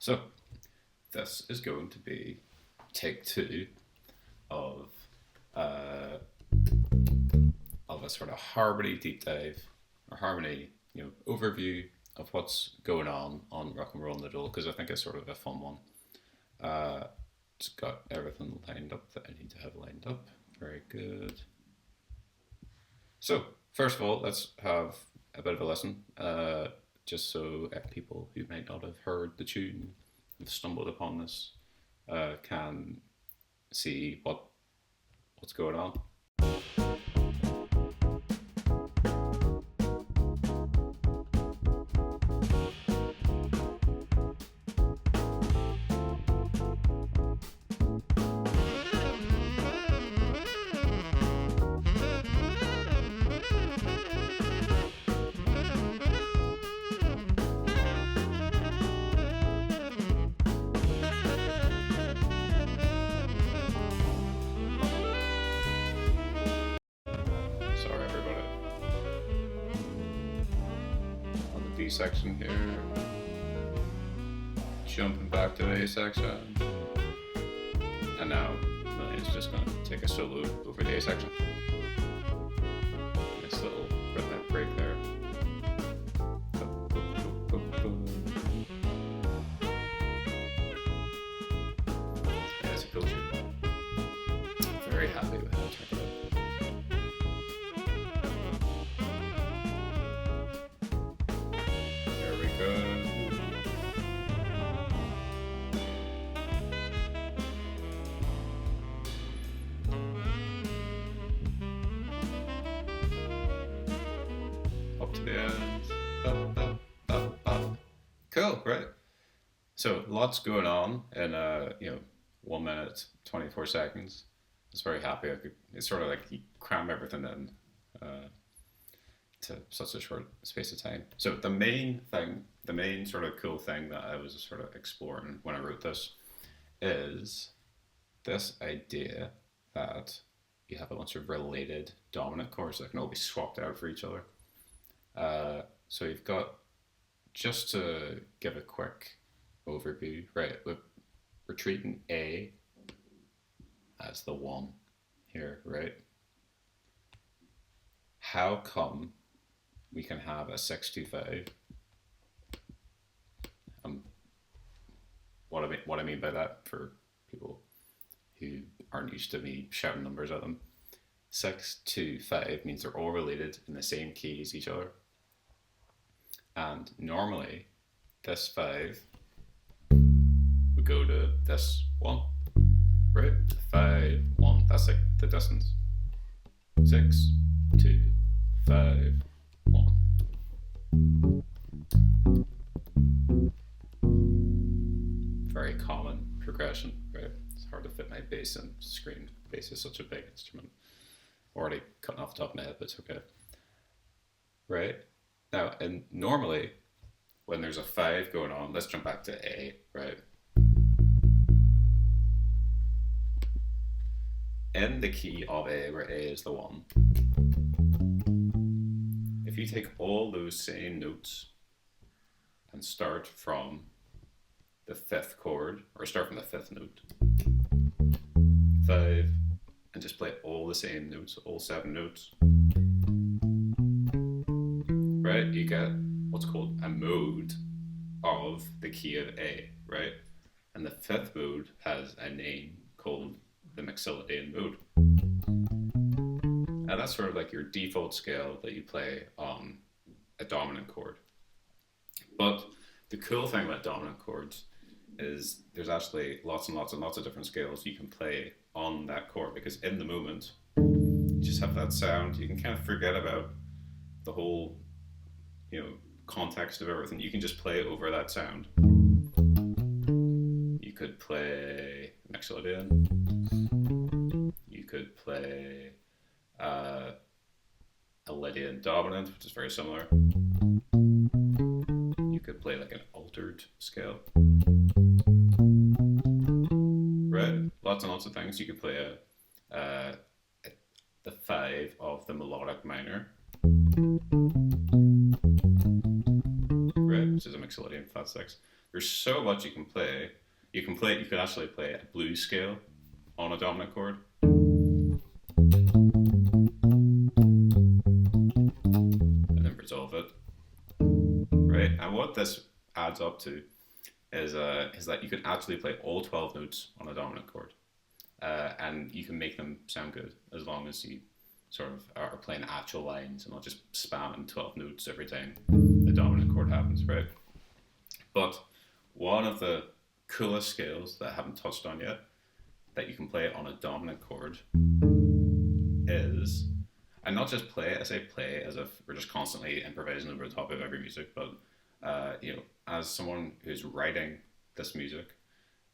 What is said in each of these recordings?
So this is going to be take two of uh, of a sort of harmony deep dive or harmony, overview of what's going on rock and roll in the Dole, because I think it's sort of a fun one. It's got everything lined up that I need to have lined up. Very good. So first of all, let's have a bit of a listen, just so people who might not have heard the tune, have stumbled upon this, can see what's going on. Sorry, everybody. On the B section here, jumping back to the A section, and now Million's just going to take a solo over the A section. Nice little rhythmic break there. Yeah, it's a cool tune. Very happy with how it turned out. Up to the end. Up, up, up, up. Cool, right? So lots going on in 1 minute 24 seconds. I was very happy. It's sort of like you cram everything in to such a short space of time. So the main sort of cool thing that I was sort of exploring when I wrote this is this idea that you have a bunch of related dominant chords that can all be swapped out for each other. So you've got, just to give a quick overview, right? We're treating A as the one here, right? How come we can have a 6-2-5? What I mean by that, for people who aren't used to me shouting numbers at them, 6-2-5 means they're all related in the same key as each other. And normally, this 5 would go to this 1, right? 5, 1, that's like the distance. 6, 2, 5, 1. Very common progression, right? It's hard to fit my bass in screen. Bass is such a big instrument. Already cutting off the top of my head, but it's okay. Right? Now, and normally, when there's a 5 going on, let's jump back to A, right? In the key of A, where A is the 1, if you take all those same notes and start from the 5th chord, or start from the 5th note, 5, and just play all the same notes, all 7 notes, right? You get what's called a mode of the key of A, right? And the 5th mode has a name called the Maxillodian mode. And that's sort of like your default scale that you play on a dominant chord. But the cool thing about dominant chords is there's actually lots and lots and lots of different scales you can play on that chord, because in the moment you just have that sound. You can kind of forget about the whole context of everything. You can just play over that sound. You could play Maxillodian. You could play a Lydian dominant, which is very similar. You could play like an altered scale. Right? Lots and lots of things. You could play the 5 of the melodic minor. Right, which is a Maxillodian flat 6. There's so much you can play. You could actually play a blues scale on a dominant chord, and then resolve it, right? And what this adds up to is that you can actually play all 12 notes on a dominant chord, and you can make them sound good as long as you sort of are playing actual lines and not just spamming 12 notes every time the dominant chord happens, right? But one of the coolest scales that I haven't touched on yet that you can play on a dominant chord is, and not just play, I say play as if we're just constantly improvising over the top of every music, but as someone who's writing this music,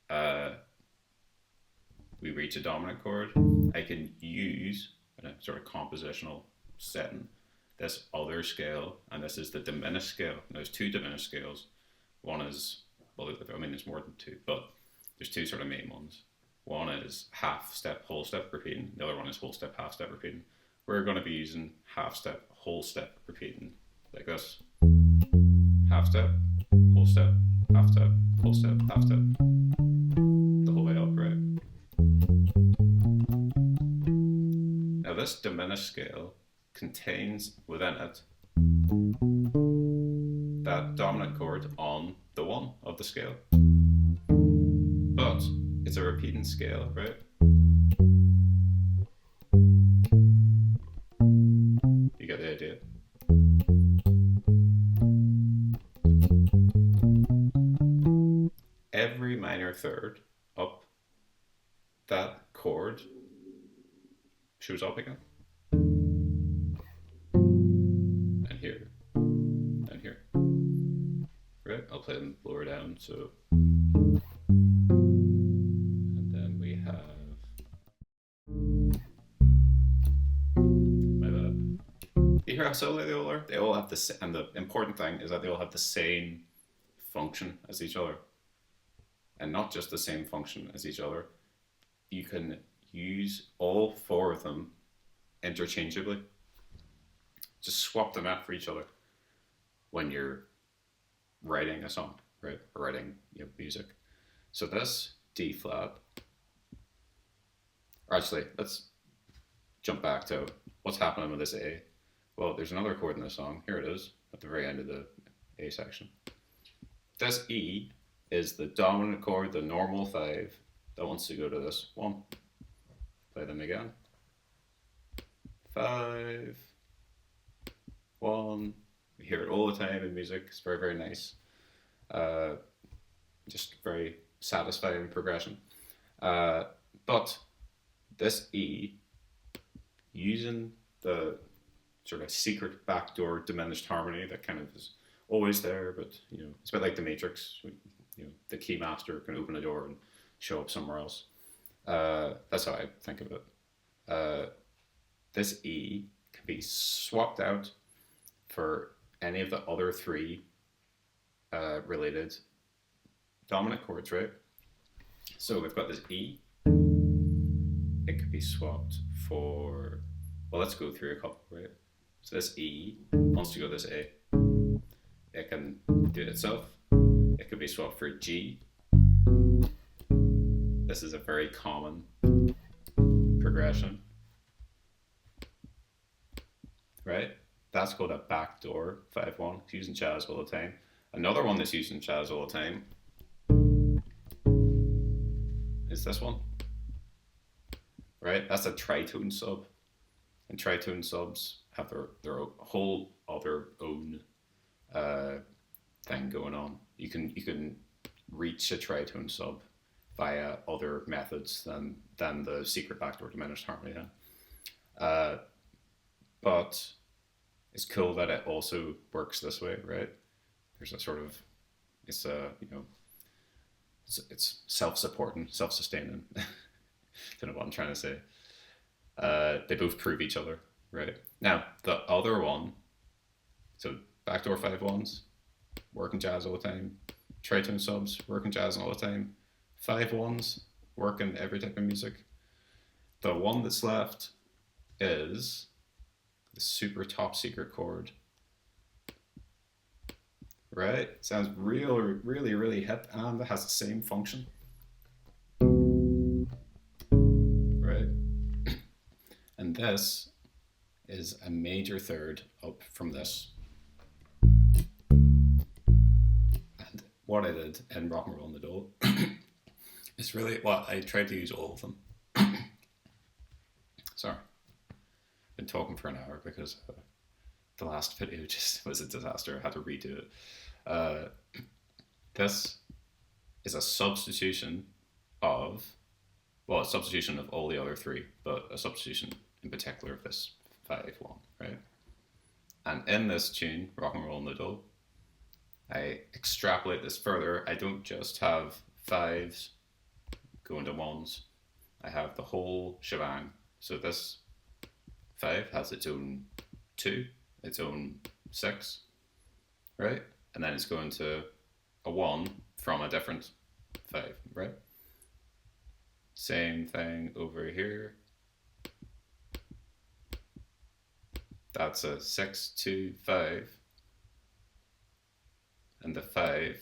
uh, we reach a dominant chord, I can use in a sort of compositional setting this other scale, and this is the diminished scale. And there's two diminished scales. One is, well, I mean, there's more than two, but there's two sort of main ones. One is half step, whole step repeating. The other one is whole step, half step repeating. We're going to be using half step, whole step repeating like this. Half step, whole step, half step, whole step, half step. The whole way up, right? Now, this diminished scale contains within it that dominant chord on the one of the scale. But it's a repeating scale, right? You get the idea? Every minor third up that chord shows up again. And here. And here. Right? I'll play them lower down, so. And then we have. My bad. You hear how similar they all are? They all have the and the important thing is that they all have the same function as each other. And not just the same function as each other. You can use all four of them interchangeably. Just swap them out for each other when you're writing a song, right? Or writing music. So this D flat, or actually, let's jump back to what's happening with this A. Well, there's another chord in the song. Here it is at the very end of the A section. This E is the dominant chord, the normal 5 that wants to go to this 1. Play them again. 5, 1. We hear it all the time in music. It's very, very nice. Just very satisfying progression. But this E, using the sort of secret backdoor diminished harmony that kind of is always there, but it's a bit like the Matrix. The key master can open a door and show up somewhere else. That's how I think of it. This E can be swapped out for any of the other 3 related dominant chords, right? So we've got this E. It could be swapped for, well, let's go through a couple, right? So this E wants to go this A. It can do it itself. It could be swapped for G. This is a very common progression, right? That's called a backdoor 5-1. It's used in jazz all the time. Another one that's used in jazz all the time is this one, right? That's a tritone sub, and tritone subs have their whole other own thing going on. You can reach a tritone sub via other methods than the secret backdoor diminished harmony. But it's cool that it also works this way, right? There's a sort of, it's it's self-supporting, self-sustaining. Don't know what I'm trying to say. They both prove each other, right? Now the other one, so backdoor 5-1s, work in jazz all the time. Tritone subs, work in jazz all the time. 5-1s, work in every type of music. The one that's left is the super top secret chord, right? Sounds really hip, and it has the same function, right? And this is a major third up from this. And what I did in Rock and Roll in the Dole is really, well, I tried to use all of them. Sorry, been talking for an hour because the last video just was a disaster. I had to redo it. Uh, this is a substitution of, well, a substitution of all the other three, but a substitution in particular of this 5-1, right? And in this tune, Rock and Roll in the Dole, I extrapolate this further. I don't just have fives go into ones. I have the whole shebang. So this 5 has its own 2, its own 6, right? And then it's going to a 1 from a different 5, right? Same thing over here. That's a 6, 2, 5. And the 5,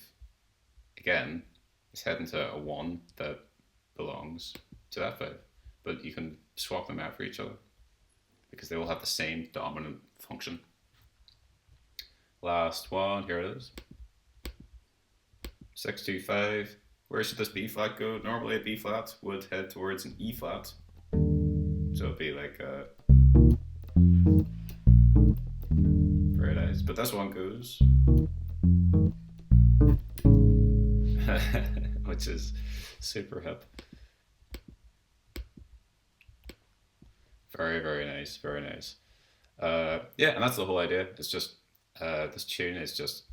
again, is heading to a 1 that belongs to that 5. But you can swap them out for each other because they will have the same dominant function. Last one, here it is. 6, 2, 5. Where should this B flat go? Normally a B flat would head towards an E flat. So it'd be like a... Very nice. But this one goes... which is super hip. Very nice, very nice. Yeah, and that's the whole idea. It's just this tune is just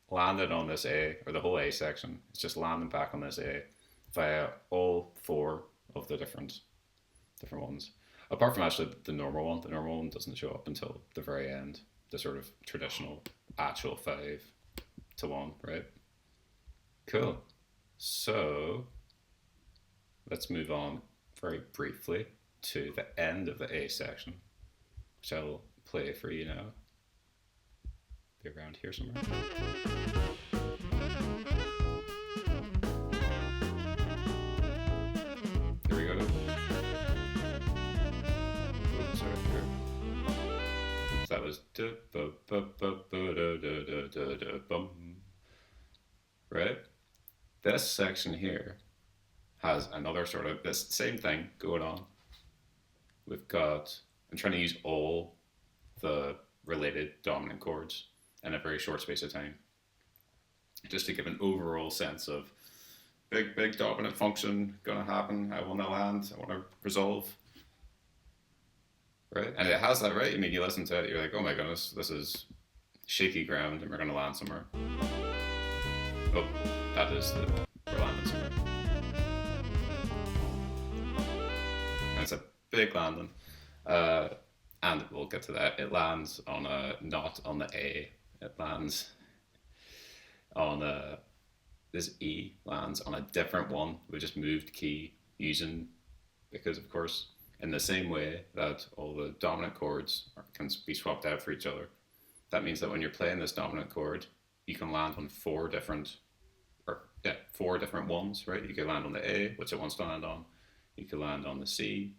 landed on this A, or the whole A section. It's just landing back on this A via all 4 of the different ones. Apart from actually the normal one. The normal one doesn't show up until the very end. The sort of traditional actual 5 to 1, right? Cool. So let's move on very briefly to the end of the A section, which I'll play for you now. Be around here somewhere. Here we go. Oops, sorry, here. So that was right? This section here has another sort of this same thing going on. We've got, I'm trying to use all the related dominant chords in a very short space of time, just to give an overall sense of big dominant function gonna happen. I want to land, I want to resolve, right? And it has that, right? I mean, you listen to it, you're like, oh my goodness, this is shaky ground, and we're gonna land somewhere. Oh, that is the, we're landing somewhere. And it's a big landing. And we'll get to that. It lands on a, not on the A. It lands on a, this E lands on a different one. We just moved key using, because of course, in the same way that all the dominant chords can be swapped out for each other. That means that when you're playing this dominant chord, you can land on 4 different ones, right? You could land on the A, which it wants to land on. You could land on the C.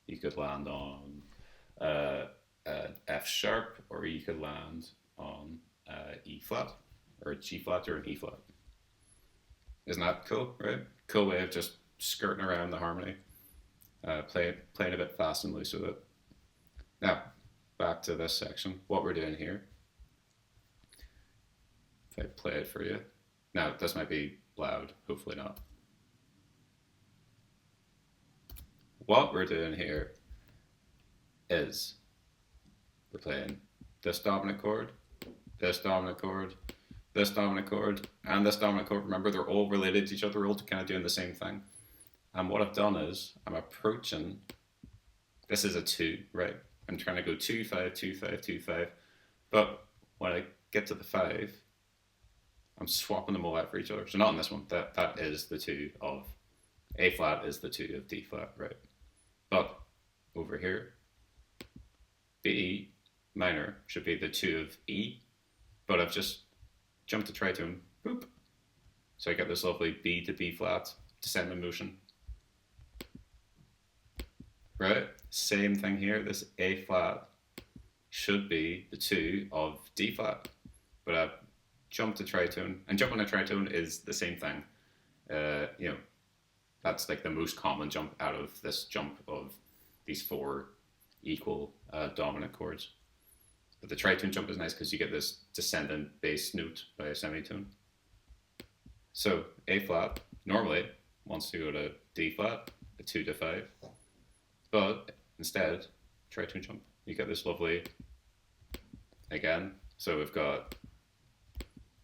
You could land on F sharp, or you could land on E flat, or a G flat, or an E flat. Isn't that cool, right? Cool way of just skirting around the harmony, playing a bit fast and loose with it. Now, back to this section. What we're doing here, if I play it for you. Now, this might be loud, hopefully not. What we're doing here is we're playing this dominant chord, this dominant chord, this dominant chord, and this dominant chord. Remember, they're all related to each other, all kind of doing the same thing. And what I've done is I'm approaching, this is a 2, right? I'm trying to go 2, 5, 2, 5, 2, 5. But when I get to the 5, I'm swapping them all out for each other. So not in this one, that is the 2 of A flat is the 2 of D flat, right? But over here, B minor should be the 2 of E, but I've just jump to tritone, boop. So I get this lovely B to B flat descending motion. Right? Same thing here. This A flat should be the 2 of D flat. But I jump to tritone, and jump on a tritone is the same thing. That's like the most common jump out of this jump of these 4 equal dominant chords. But the tritone jump is nice because you get this descendant bass note by a semitone. So A flat normally wants to go to D flat, a 2 to 5. But instead, tritone jump. You get this lovely, again, so we've got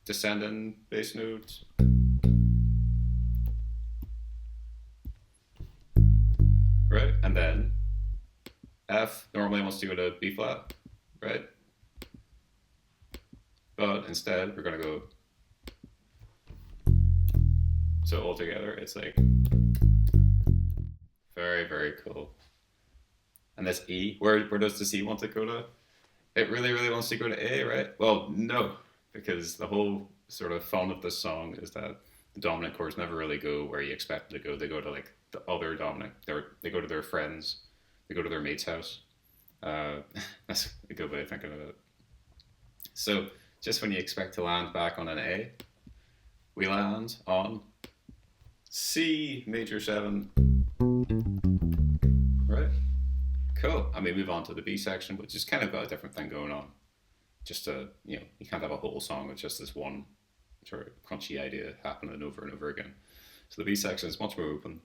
descending bass note, right? And then F normally wants to go to B flat, right? But instead, we're going to go, so all together, it's like very, very cool. And this E, where does the C want to go to? It really, really wants to go to A, right? Well, no, because the whole sort of fun of this song is that the dominant chords never really go where you expect them to go. They go to like the other dominant, they go to their friends, they go to their mate's house. That's a good way of thinking of it. So just when you expect to land back on an A, we land on C major 7, right? Cool. And we move on to the B section, which is kind of got a different thing going on. Just you can't have a whole song with just this one sort of crunchy idea happening over and over again. So the B section is much more open.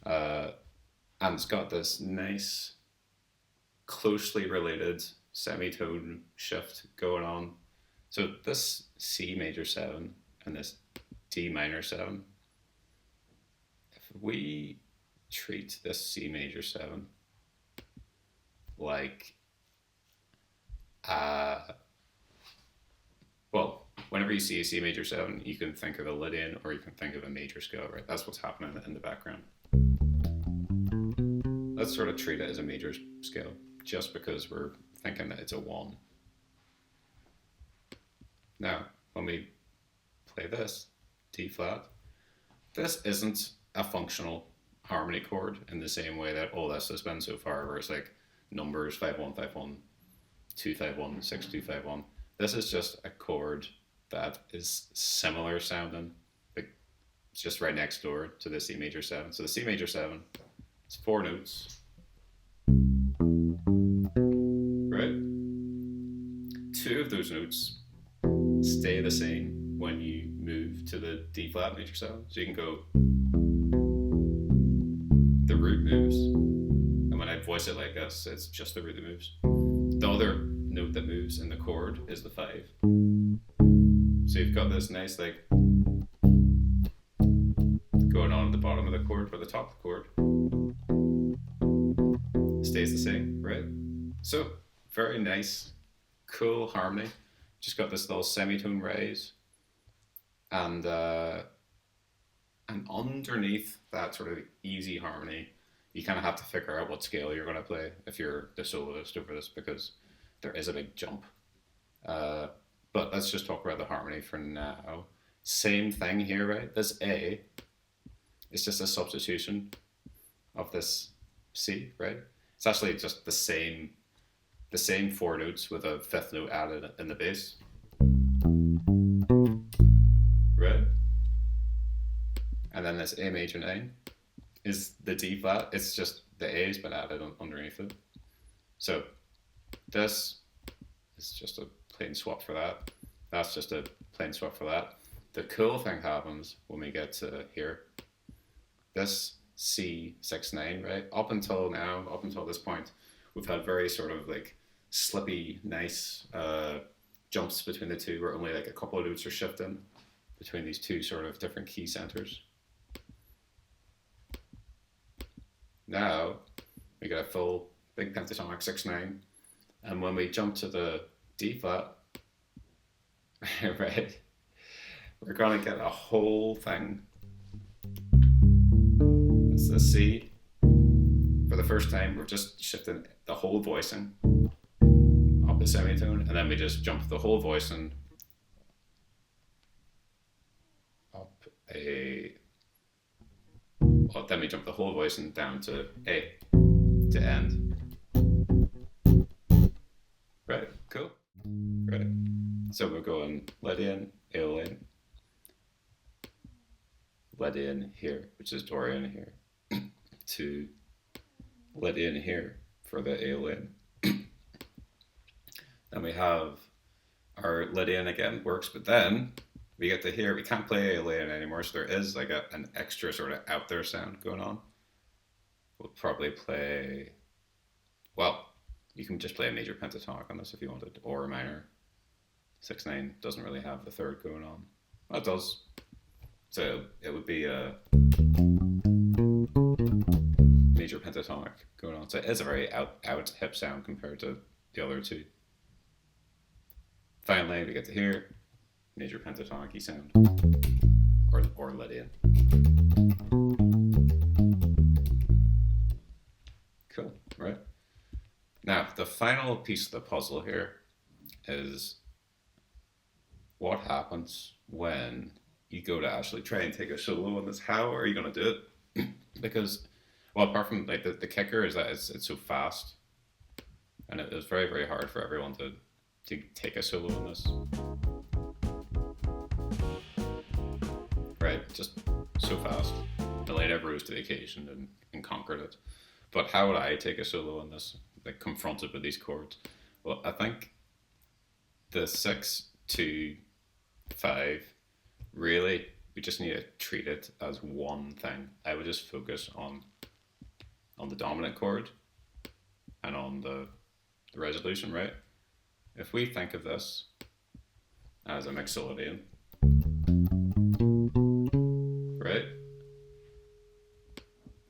And it's got this nice, closely related semitone shift going on. So this C major 7 and this D minor 7, if we treat this C major 7 like, well, whenever you see a C major 7, you can think of a Lydian or you can think of a major scale, right? That's what's happening in the background. Let's sort of treat it as a major scale, just because we're thinking that it's a 1. Now, when we play this, D flat, this isn't a functional harmony chord in the same way that all this has been so far, where it's like numbers 5-1, 5-1, 2-5-1, 6-2, 5-1. This is just a chord that is similar sounding. It's just right next door to the C major 7. So the C major 7, it's 4 notes, right? 2 of those notes stay the same when you move to the D flat major 7. So you can go, the root moves, and when I voice it like this, it's just the root that moves. The other note that moves in the chord is the 5. So you've got this nice like going on at the bottom of the chord, but the top of the chord stays the same, right? So very nice, cool harmony. Just got this little semitone rise, and underneath that sort of easy harmony, you kind of have to figure out what scale you're going to play if you're the soloist over this, because there is a big jump. But let's just talk about the harmony for now. Same thing here, right? This A is just a substitution of this C, right? It's actually just the same 4 notes with a 5th note added in the bass, right? And then this A major 9 is the D flat. It's just the A has been added underneath it. So this is just a plain swap for that. That's just a plain swap for that. The cool thing happens when we get to here. This C6-9, right? Up until now, up until this point, we've had very sort of like slippy, nice jumps between the two, where only like a couple of notes are shifting between these two sort of different key centers. Now we get a full big pentatonic 6-9, and when we jump to the D flat, right, we're gonna get a whole thing. It's the C. For the first time, we're just shifting the whole voicing up the semitone, and then we just jump the whole voicing a, well, then we jump the whole voice and down to A to end. Right, cool. Right. So we're going Lydian, Aeolian, Lydian here, which is Dorian here, to Lydian here for the Aeolian. Then we have our Lydian again works, but then we get to hear we can't play Aeolian anymore, so there is like an extra sort of out there sound going on. We'll probably play, well, you can just play a major pentatonic on this if you wanted, or a minor. 6/9 doesn't really have the third going on. Well, it does. So it would be a major pentatonic going on. So it's a very out hip sound compared to the other two. Finally, we get to hear major pentatonic sound, or Lydian. Cool, right? Now, the final piece of the puzzle here is what happens when you go to actually try and take a solo on this. How are you going to do it? Because, well, apart from like the kicker is that it's so fast, and it is very, very hard for everyone to take a solo on this. Right, just so fast. Elena rose to the occasion and conquered it. But how would I take a solo on this, like confronted with these chords? Well, I think the 6, 2, 5, really, we just need to treat it as one thing. I would just focus on the dominant chord and on the resolution, right? If we think of this as a mixolydian, right?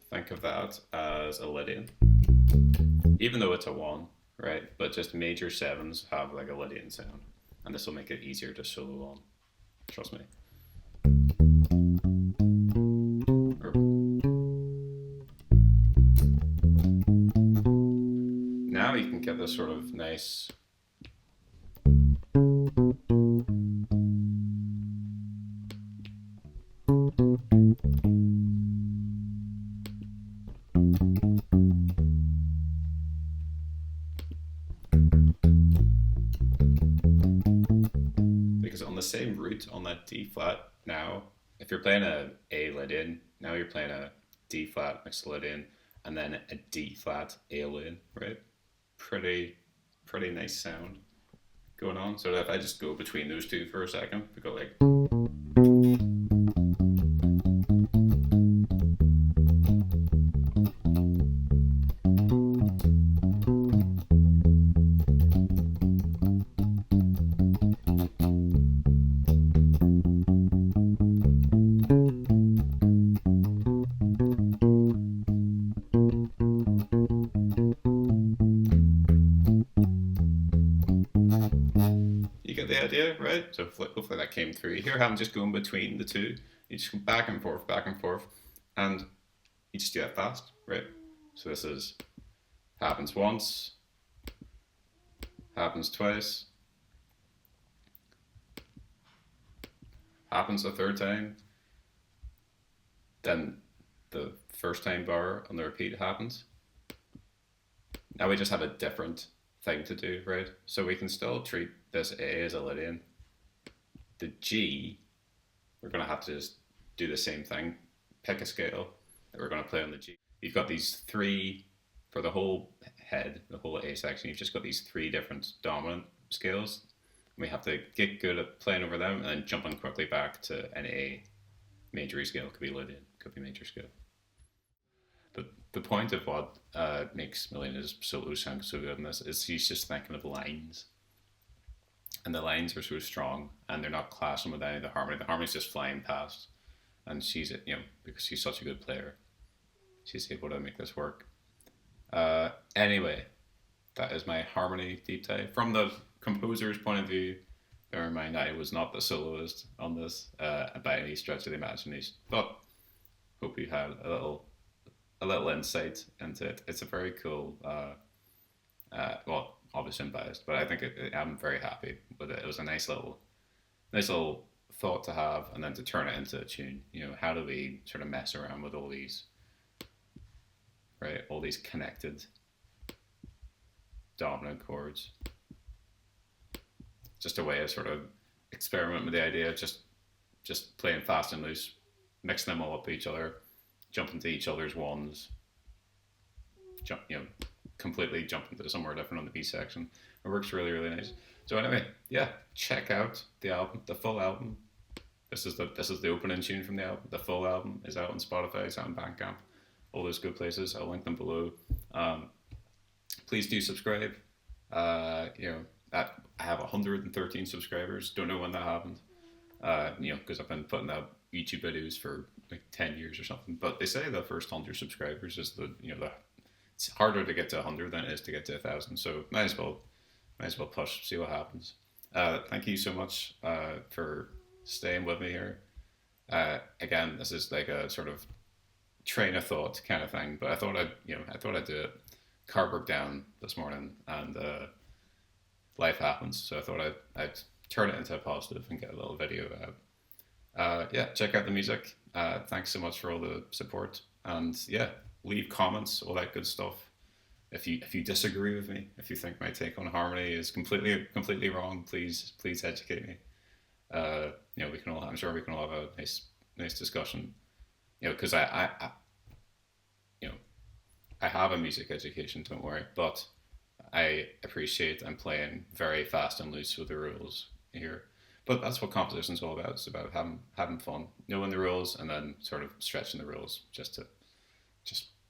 Think of that as a Lydian, even though it's a 1, right? But just major 7s have like a Lydian sound, and this will make it easier to solo on. Trust me. Now you can get this sort of nice same root on that D flat now. If you're playing a Lydian, now you're playing a D flat mixolydian and then a D flat Aeolian, right? Pretty nice sound going on. So if I just go between those two for a second, we go like. Right? So hopefully that came through. Here I'm just going between the two. You just go back and forth, and you just do that fast, right? So this is happens once, happens twice, happens a third time, then the first time bar on the repeat happens. Now we just have a different thing to do, right? So we can still treat this A as a Lydian. The G, we're going to have to just do the same thing. Pick a scale that we're going to play on the G. You've got these 3, for the whole head, the whole A section, you've just got these 3 different dominant scales. We have to get good at playing over them and then jumping quickly back to an A major scale. Could be Lydian, could be major scale. But the point of what makes Melina's solo sound so good in this is she's just thinking of lines. And the lines are so strong and they're not clashing with any of the harmony. The harmony's just flying past. And she's, because she's such a good player, she's able to make this work. Anyway, that is my harmony deep dive. From the composer's point of view, bear in mind I was not the soloist on this by any stretch of the imagination. But hope you had a little insight into it. It's a very cool, well, obviously I'm biased, but I think I'm very happy with it. It was a nice little thought to have, and then to turn it into a tune. How do we sort of mess around with all these, right? All these connected dominant chords. Just a way to sort of experiment with the idea of just playing fast and loose, mixing them all up with each other, jumping to each other's ones, completely jump into somewhere different on the B section. It works really, really nice. So anyway, yeah, check out the album, the full album. This is the opening tune from the album. The full album is out on Spotify, it's out on Bandcamp, all those good places. I'll link them below. Please do subscribe. I have 113 subscribers. Don't know when that happened. Because I've been putting out YouTube videos for like 10 years or something. But they say the first 100 subscribers is it's harder to get to 100 than it is to get to 1,000. So might as well push, see what happens. Thank you so much for staying with me here. Again, this is like a sort of train of thought kind of thing, but I thought I'd do it. Car broke down this morning, and life happens. So I thought I'd turn it into a positive and get a little video out. Check out the music. Thanks so much for all the support, and leave comments, all that good stuff. If you disagree with me, if you think my take on harmony is completely wrong, please educate me. I'm sure we can all have a nice discussion. Because I have a music education, don't worry, but I appreciate I'm playing very fast and loose with the rules here. But that's what composition's all about. It's about having fun, knowing the rules, and then sort of stretching the rules just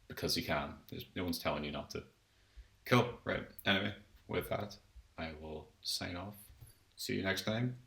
because you can. No one's telling you not to. Cool, right. Anyway, with that, I will sign off. See you next time.